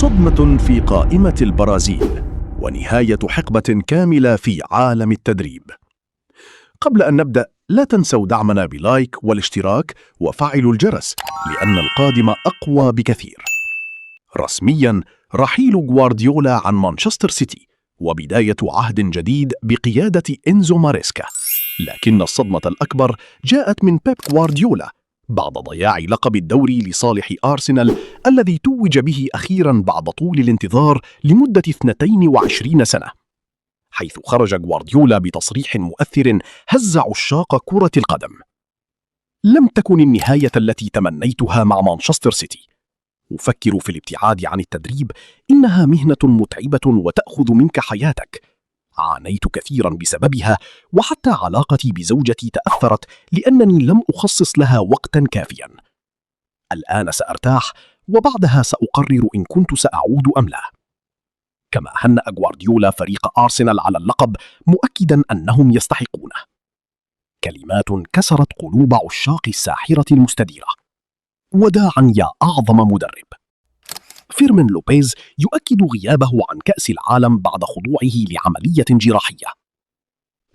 صدمة في قائمة البرازيل ونهاية حقبة كاملة في عالم التدريب. قبل أن نبدأ لا تنسوا دعمنا بلايك والاشتراك وفعلوا الجرس لأن القادم أقوى بكثير. رسمياً رحيل غوارديولا عن مانشستر سيتي وبداية عهد جديد بقيادة إنزو ماريسكا، لكن الصدمة الأكبر جاءت من بيب غوارديولا بعد ضياع لقب الدوري لصالح أرسنال الذي توج به أخيراً بعد طول الانتظار لمدة 22 سنة، حيث خرج غوارديولا بتصريح مؤثر هز عشاق كرة القدم: لم تكن النهاية التي تمنيتها مع مانشستر سيتي. أفكر في الابتعاد عن التدريب، إنها مهنة متعبة وتأخذ منك حياتك. عانيت كثيرا بسببها، وحتى علاقتي بزوجتي تأثرت لأنني لم أخصص لها وقتا كافيا. الآن سأرتاح وبعدها سأقرر إن كنت سأعود أم لا. كما هنأ غوارديولا فريق أرسنال على اللقب مؤكدا أنهم يستحقونه. كلمات كسرت قلوب عشاق الساحرة المستديرة. وداعا يا أعظم مدرب. فيرمين لوبيز يؤكد غيابه عن كأس العالم بعد خضوعه لعملية جراحية.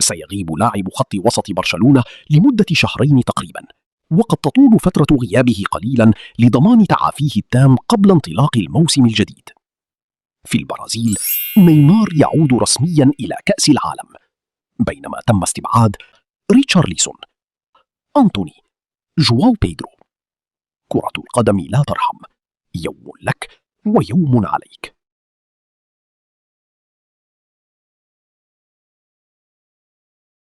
سيغيب لاعب خط وسط برشلونة لمدة شهرين تقريبا، وقد تطول فترة غيابه قليلا لضمان تعافيه التام قبل انطلاق الموسم الجديد. في البرازيل نيمار يعود رسميا إلى كأس العالم، بينما تم استبعاد ريتشارليسون، أنتوني، جواو بيدرو. كرة القدم لا ترحم، يوم لك ويوم عليك.